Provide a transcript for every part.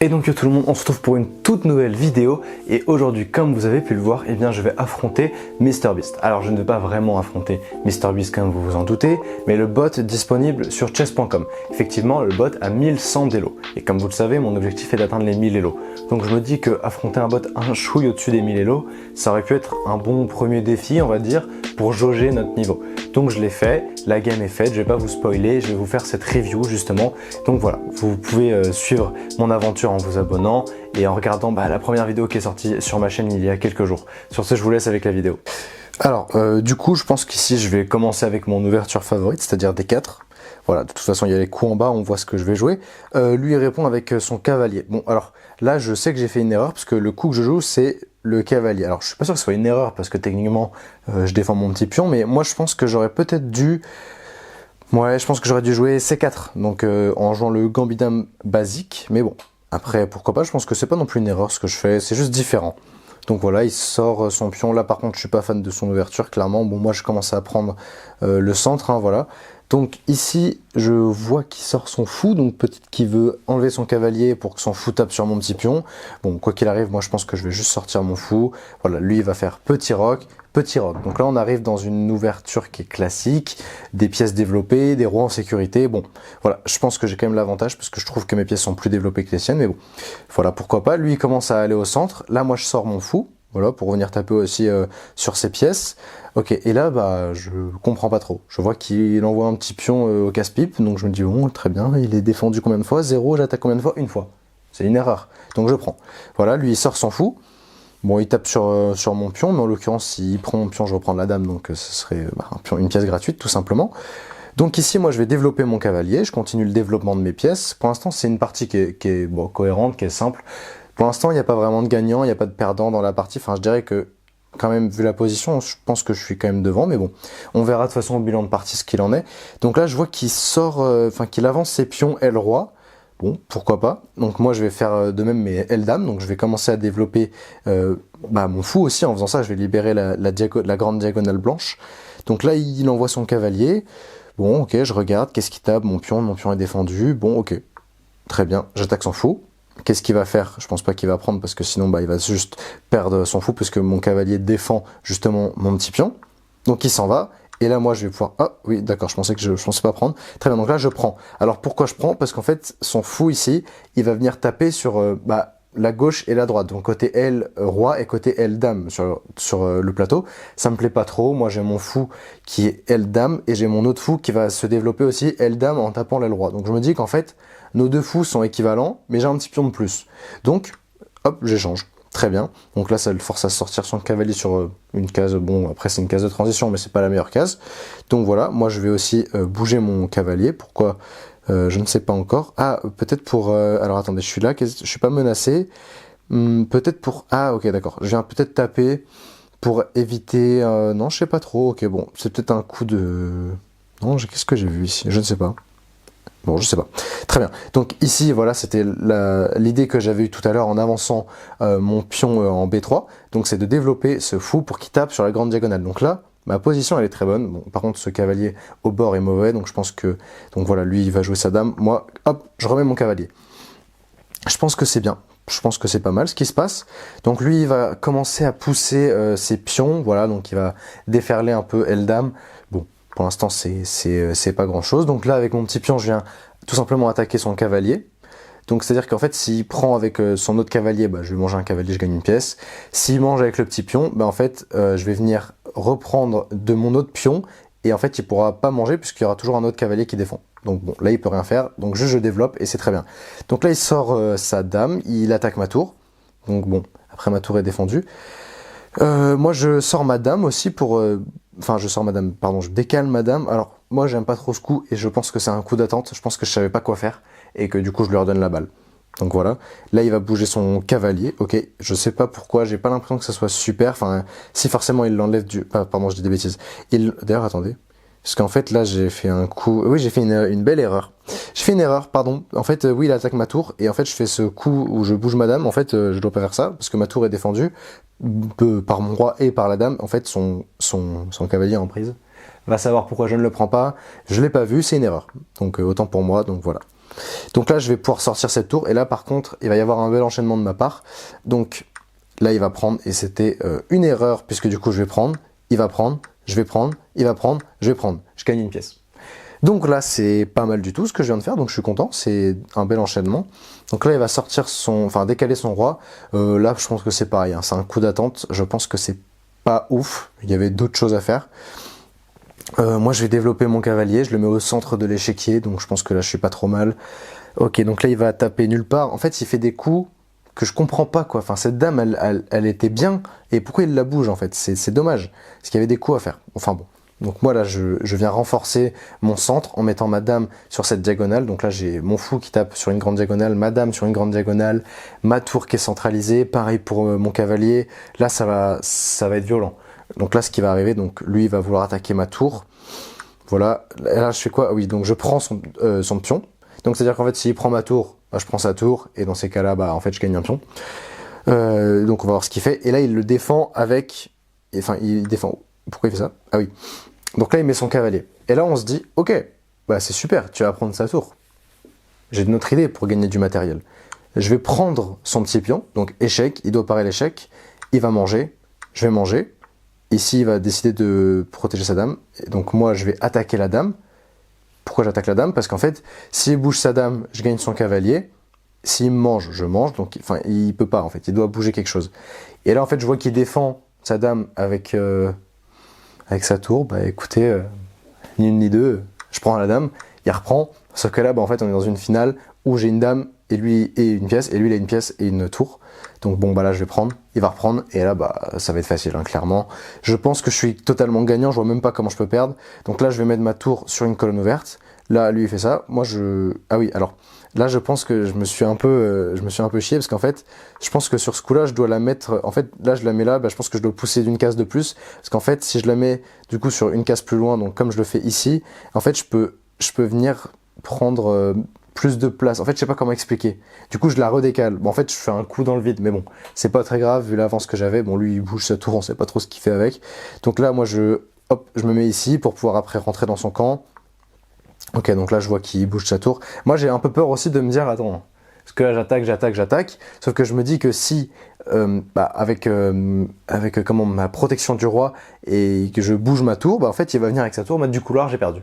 Et donc tout le monde, on se retrouve pour une toute nouvelle vidéo et aujourd'hui, comme vous avez pu le voir, eh bien je vais affronter MrBeast. Alors je ne vais pas vraiment affronter MrBeast comme vous vous en doutez, mais le bot disponible sur chess.com. Effectivement, le bot a 1100 d'élo et comme vous le savez, mon objectif est d'atteindre les 1000 élo. Donc je me dis que affronter un bot un chouille au-dessus des 1000 élo, ça aurait pu être un bon premier défi, on va dire, pour jauger notre niveau. Donc je l'ai fait, la game est faite, je vais pas vous spoiler, je vais vous faire cette review justement. Donc voilà, vous pouvez suivre mon aventure en vous abonnant et en regardant la première vidéo qui est sortie sur ma chaîne il y a quelques jours. Sur ce, je vous laisse avec la vidéo. Alors, du coup, je pense qu'ici, je vais commencer avec mon ouverture favorite, c'est-à-dire D4. Voilà, de toute façon, il y a les coups en bas, on voit ce que je vais jouer. Lui, il répond avec son cavalier. Bon, alors, là, je sais que j'ai fait une erreur, parce que le coup que je joue, c'est le cavalier. Alors, je suis pas sûr que ce soit une erreur, parce que techniquement, je défends mon petit pion, mais moi, je pense que j'aurais peut-être dû... Ouais, je pense que j'aurais dû jouer C4, donc en jouant le gambit dame basique, mais bon, après, pourquoi pas, je pense que c'est pas non plus une erreur ce que je fais, c'est juste différent. Donc voilà, il sort son pion, là par contre je suis pas fan de son ouverture, clairement, bon moi je commence à prendre le centre, hein, voilà. Donc ici, je vois qu'il sort son fou, donc peut-être qu'il veut enlever son cavalier pour que son fou tape sur mon petit pion. Bon, quoi qu'il arrive, moi je pense que je vais juste sortir mon fou. Voilà, lui il va faire petit roc, petit roc. Donc là on arrive dans une ouverture qui est classique, des pièces développées, des rois en sécurité. Bon, voilà, je pense que j'ai quand même l'avantage parce que je trouve que mes pièces sont plus développées que les siennes, mais bon, voilà, pourquoi pas. Lui il commence à aller au centre, là moi je sors mon fou. Voilà, pour venir taper aussi sur ses pièces. Ok, et là, je comprends pas trop. Je vois qu'il envoie un petit pion au casse-pipe, donc je me dis, bon, très bien, il est défendu combien de fois? 0, j'attaque combien de fois? Une fois. C'est une erreur, donc je prends. Voilà, lui, il sort son fou. Bon, il tape sur mon pion, mais en l'occurrence, s'il prend mon pion, je reprends la dame, donc ce serait une pièce gratuite, tout simplement. Donc ici, moi, je vais développer mon cavalier, je continue le développement de mes pièces. Pour l'instant, c'est une partie qui est cohérente, qui est simple. Pour l'instant, il n'y a pas vraiment de gagnant, il n'y a pas de perdant dans la partie. Enfin, je dirais que, quand même, vu la position, je pense que je suis quand même devant. Mais bon, on verra de toute façon au bilan de partie ce qu'il en est. Donc là, je vois qu'il sort, qu'il avance ses pions L-Roi. Bon, pourquoi pas. Donc moi, je vais faire de même mes L-Dame. Donc je vais commencer à développer mon fou aussi. En faisant ça, je vais libérer la grande diagonale blanche. Donc là, il envoie son cavalier. Bon, ok, je regarde. Qu'est-ce qu'il tape? Mon pion est défendu. Bon, ok. Très bien, j'attaque son fou. Qu'est-ce qu'il va faire? Je pense pas qu'il va prendre parce que sinon il va juste perdre son fou parce que mon cavalier défend justement mon petit pion. Donc il s'en va. Et là moi je vais pouvoir... Ah oui d'accord, je pensais pas prendre. Très bien, donc là je prends. Alors pourquoi je prends? Parce qu'en fait son fou ici, il va venir taper sur la gauche et la droite. Donc côté L roi et côté L dame sur le plateau. Ça me plaît pas trop. Moi j'ai mon fou qui est L dame et j'ai mon autre fou qui va se développer aussi L dame en tapant l'aile roi. Donc je me dis qu'en fait nos deux fous sont équivalents, mais j'ai un petit pion de plus. Donc, hop, j'échange. Très bien. Donc là, ça le force à sortir son cavalier sur une case. Bon, après, c'est une case de transition, mais c'est pas la meilleure case. Donc voilà, moi, je vais aussi bouger mon cavalier. Pourquoi? Je ne sais pas encore. Ah, peut-être pour... alors, attendez, je suis là, je suis pas menacé. Peut-être pour... Ah, ok, d'accord. Je viens peut-être taper pour éviter... non, je sais pas trop. Ok, bon, c'est peut-être un coup de... Non, qu'est-ce que j'ai vu ici? Je ne sais pas. Bon, je sais pas. Très bien. Donc ici, voilà, c'était l'idée que j'avais eue tout à l'heure en avançant mon pion en B3. Donc c'est de développer ce fou pour qu'il tape sur la grande diagonale. Donc là, ma position, elle est très bonne. Bon, par contre, ce cavalier au bord est mauvais. Donc je pense que... Donc voilà, lui, il va jouer sa dame. Moi, hop, je remets mon cavalier. Je pense que c'est bien. Je pense que c'est pas mal ce qui se passe. Donc lui, il va commencer à pousser ses pions. Voilà, donc il va déferler un peu L-Dame. Bon. Pour l'instant, c'est pas grand chose. Donc là, avec mon petit pion, je viens tout simplement attaquer son cavalier. Donc c'est-à-dire qu'en fait, s'il prend avec son autre cavalier, je vais manger un cavalier, je gagne une pièce. S'il mange avec le petit pion, en fait, je vais venir reprendre de mon autre pion. Et en fait, il pourra pas manger puisqu'il y aura toujours un autre cavalier qui défend. Donc bon, là, il peut rien faire. Donc juste, je développe et c'est très bien. Donc là, il sort sa dame, il attaque ma tour. Donc bon, après ma tour est défendue. Moi, je sors ma dame aussi pour... Enfin, je sors ma dame, pardon, je décale ma dame. Alors, moi, j'aime pas trop ce coup et je pense que c'est un coup d'attente. Je pense que je savais pas quoi faire et que du coup, je lui redonne la balle. Donc voilà. Là, il va bouger son cavalier. Ok, je sais pas pourquoi, j'ai pas l'impression que ça soit super. Enfin, si forcément, il l'enlève du... pardon, je dis des bêtises. D'ailleurs, attendez. Parce qu'en fait, là, j'ai fait un coup... Oui, j'ai fait une belle erreur. J'ai fait une erreur, pardon. En fait, oui, il attaque ma tour. Et en fait, je fais ce coup où je bouge ma dame. En fait, je dois pas faire ça parce que ma tour est défendue par mon roi et par la dame. En fait, son cavalier en prise. Va savoir pourquoi je ne le prends pas. Je l'ai pas vu, c'est une erreur. Donc, autant pour moi. Donc, voilà. Donc là, je vais pouvoir sortir cette tour. Et là, par contre, il va y avoir un bel enchaînement de ma part. Donc là, il va prendre. Et c'était une erreur, puisque du coup, je vais prendre, il va prendre, je vais prendre, il va prendre, je vais prendre. Je gagne une pièce. Donc là, c'est pas mal du tout ce que je viens de faire. Donc je suis content. C'est un bel enchaînement. Donc là, il va sortir décaler son roi. Là, je pense que c'est pareil. Hein. C'est un coup d'attente. Je pense que c'est pas ouf. Il y avait d'autres choses à faire. Moi, je vais développer mon cavalier. Je le mets au centre de l'échiquier. Donc je pense que là, je suis pas trop mal. Ok, donc là, il va taper nulle part. En fait, il fait des coups que je comprends pas, quoi. Enfin, cette dame, elle était bien. Et pourquoi il la bouge, en fait? C'est dommage. Parce qu'il y avait des coups à faire. Enfin bon. Donc moi, là, je viens renforcer mon centre en mettant ma dame sur cette diagonale. Donc là, j'ai mon fou qui tape sur une grande diagonale, ma dame sur une grande diagonale, ma tour qui est centralisée. Pareil pour mon cavalier. Là, ça va être violent. Donc là, ce qui va arriver, donc lui, il va vouloir attaquer ma tour. Voilà. Et là, je fais quoi? Oui, donc je prends son pion. Donc c'est-à-dire qu'en fait, s'il prend ma tour, bah, je prends sa tour. Et dans ces cas-là, bah, en fait, je gagne un pion. Donc on va voir ce qu'il fait. Et là, il le défend avec... Enfin, il défend... Pourquoi il fait ça? Ah oui. Donc là, il met son cavalier. Et là, on se dit, ok, bah c'est super, tu vas prendre sa tour. J'ai une autre idée pour gagner du matériel. Je vais prendre son petit pion, donc échec, il doit parer l'échec, il va manger, je vais manger. Ici, il va décider de protéger sa dame. Et donc moi, je vais attaquer la dame. Pourquoi j'attaque la dame? Parce qu'en fait, s'il bouge sa dame, je gagne son cavalier. S'il me mange, je mange. Donc, enfin, il peut pas, en fait, il doit bouger quelque chose. Et là, en fait, je vois qu'il défend sa dame avec sa tour, bah écoutez, ni une ni deux, je prends la dame, il reprend, sauf que là, bah, en fait, on est dans une finale où j'ai une dame et lui et une pièce, et lui il a une pièce et une tour. Donc bon, bah là, je vais prendre, il va reprendre, et là, bah ça va être facile, hein, clairement. Je pense que je suis totalement gagnant, je vois même pas comment je peux perdre. Donc là, je vais mettre ma tour sur une colonne ouverte. Là, lui, il fait ça. Moi, ah oui, alors, là, je pense que je me suis un peu chié, parce qu'en fait, je pense que sur ce coup-là, je dois la mettre... En fait, là, je la mets là, bah, je pense que je dois pousser d'une case de plus, parce qu'en fait, si je la mets, du coup, sur une case plus loin, donc comme je le fais ici, en fait, je peux venir prendre plus de place. En fait, je sais pas comment expliquer. Du coup, je la redécale. Bon, en fait, je fais un coup dans le vide, mais bon, c'est pas très grave, vu l'avance que j'avais. Bon, lui, il bouge sa tour, on sait pas trop ce qu'il fait avec. Donc là, moi, je me mets ici pour pouvoir après rentrer dans son camp. Ok, donc là, je vois qu'il bouge sa tour. Moi, j'ai un peu peur aussi de me dire, attends, parce que là, j'attaque. Sauf que je me dis que si, avec ma protection du roi et que je bouge ma tour, bah, en fait, il va venir avec sa tour, mettre du couloir, j'ai perdu.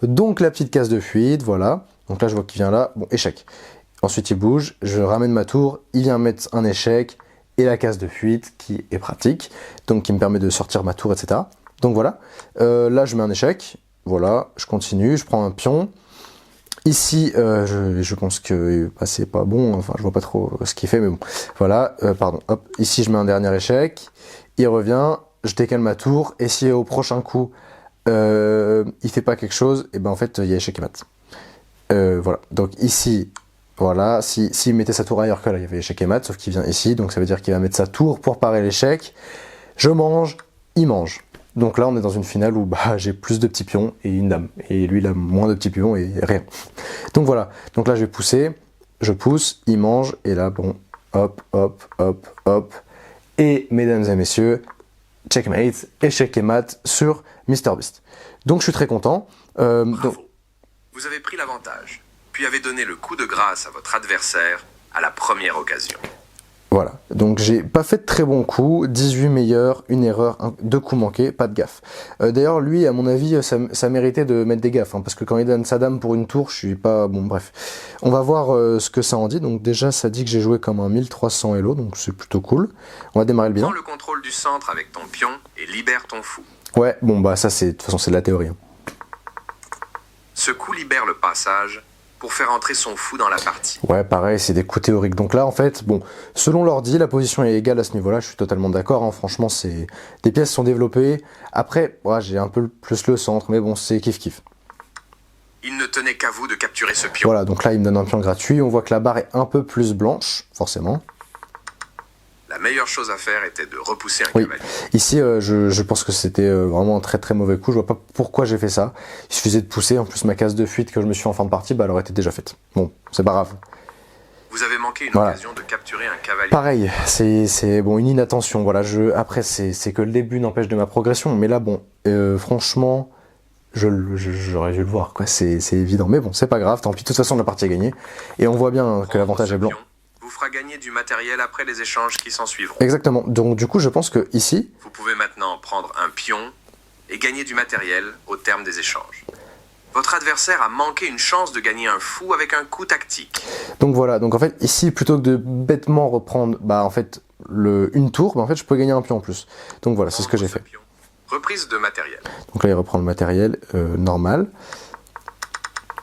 Donc, la petite case de fuite, voilà. Donc là, je vois qu'il vient là. Bon, échec. Ensuite, il bouge, je ramène ma tour, il vient mettre un échec et la case de fuite qui est pratique, donc qui me permet de sortir ma tour, etc. Donc voilà. Là, je mets un échec. Voilà, je continue, je prends un pion. Ici, je pense que bah, c'est pas bon, enfin je vois pas trop ce qu'il fait, mais bon. Voilà, pardon, hop, ici je mets un dernier échec, il revient, je décale ma tour, et si au prochain coup, il fait pas quelque chose, et ben en fait, il y a échec et mat. Voilà, donc ici, voilà, s'il mettait sa tour ailleurs que là, il y avait échec et mat, sauf qu'il vient ici, donc ça veut dire qu'il va mettre sa tour pour parer l'échec. Je mange, il mange. Donc là, on est dans une finale où bah, j'ai plus de petits pions et une dame. Et lui, il a moins de petits pions et rien. Donc voilà. Donc là, je vais pousser. Je pousse, il mange. Et là, bon, hop, hop, hop, hop. Et mesdames et messieurs, checkmate, échec et mat sur MrBeast. Donc je suis très content. Bravo. Vous avez pris l'avantage, puis avez donné le coup de grâce à votre adversaire à la première occasion. Voilà, donc j'ai pas fait de très bons coups, 18 meilleurs, une erreur, 2 coups manqués, pas de gaffe. D'ailleurs, lui, à mon avis, ça méritait de mettre des gaffes, hein, parce que quand il donne sa dame pour une tour, je suis pas... Bon, bref. On va voir ce que ça en dit. Donc déjà, ça dit que j'ai joué comme un 1300 Elo, donc c'est plutôt cool. On va démarrer le bilan. Prends le contrôle du centre avec ton pion et libère ton fou. Ouais, bon, bah ça, de toute façon, c'est de la théorie. Hein. Ce coup libère le passage pour faire entrer son fou dans la partie. Ouais, pareil, c'est des coups théoriques. Donc là, en fait, bon, selon l'ordi, la position est égale à ce niveau-là, je suis totalement d'accord, hein. Franchement, des pièces sont développées. Après, ouais, j'ai un peu plus le centre, mais bon, c'est kiff-kiff. Il ne tenait qu'à vous de capturer ce pion. Voilà, donc là, il me donne un pion gratuit. On voit que la barre est un peu plus blanche, forcément. La meilleure chose à faire était de repousser un cavalier. Ici, je pense que c'était vraiment un très très mauvais coup. Je vois pas pourquoi j'ai fait ça. Il suffisait de pousser. En plus, ma case de fuite que je me suis fait en fin de partie, bah, elle aurait été déjà faite. Bon, c'est pas grave. Vous avez manqué une occasion de capturer un cavalier. Pareil, c'est bon, une inattention. Voilà, après, c'est que le début n'empêche de ma progression. Mais là, bon, franchement, j'aurais dû le voir, quoi. C'est évident. Mais bon, c'est pas grave, tant pis. De toute façon, la partie est gagnée. Et on voit bien que l'avantage est blanc. Vous fera gagner du matériel après les échanges qui s'en suivront. Exactement. Donc du coup, je pense que ici... Vous pouvez maintenant prendre un pion et gagner du matériel au terme des échanges. Votre adversaire a manqué une chance de gagner un fou avec un coup tactique. Donc voilà, donc en fait, ici, plutôt que de bêtement reprendre, bah en fait, une tour, bah en fait, je peux gagner un pion en plus. Donc voilà, c'est ce que j'ai fait. Reprise de matériel. Donc là, il reprend le matériel normal.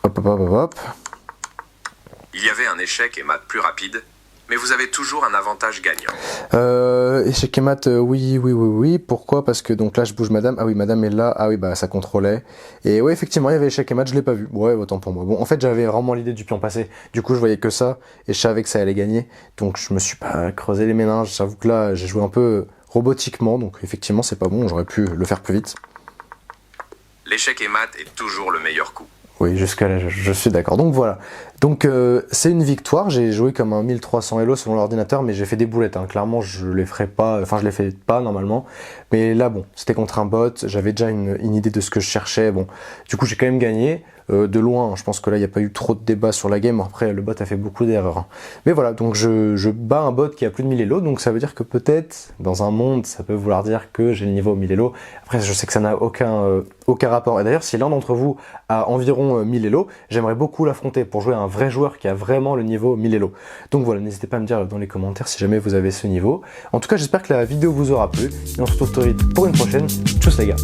Hop, hop, hop, hop, hop. Il y avait un échec et mat plus rapide, mais vous avez toujours un avantage gagnant. Échec et mat, oui. Pourquoi? Parce que donc là, je bouge madame. Ah oui, madame est là. Ah oui, bah ça contrôlait. Et ouais, effectivement, il y avait échec et mat, je l'ai pas vu. Ouais, autant pour moi. Bon, en fait, j'avais vraiment l'idée du pion passé. Du coup, je voyais que ça et je savais que ça allait gagner. Donc, je me suis pas creusé les méninges. J'avoue que là, j'ai joué un peu robotiquement. Donc, effectivement, c'est pas bon. J'aurais pu le faire plus vite. L'échec et mat est toujours le meilleur coup. Oui, jusqu'à là, je suis d'accord. Donc voilà. Donc c'est une victoire. J'ai joué comme un 1300 Elo selon l'ordinateur, mais j'ai fait des boulettes. Hein. Clairement, je les ferai pas. Enfin, je les fais pas normalement. Mais là, bon, c'était contre un bot. J'avais déjà une idée de ce que je cherchais. Bon, du coup, j'ai quand même gagné. De loin, je pense que là, il n'y a pas eu trop de débat sur la game. Après, le bot a fait beaucoup d'erreurs. Hein. Mais voilà, donc je bats un bot qui a plus de 1000 Elo. Donc ça veut dire que peut-être, dans un monde, ça peut vouloir dire que j'ai le niveau 1000 Elo. Après, je sais que ça n'a aucun rapport. Et d'ailleurs, si l'un d'entre vous a environ 1000 Elo, j'aimerais beaucoup l'affronter pour jouer à un vrai joueur qui a vraiment le niveau 1000 Elo. Donc voilà, n'hésitez pas à me dire dans les commentaires si jamais vous avez ce niveau. En tout cas, j'espère que la vidéo vous aura plu. Et on se retrouve très vite pour une prochaine. Tchuss les gars!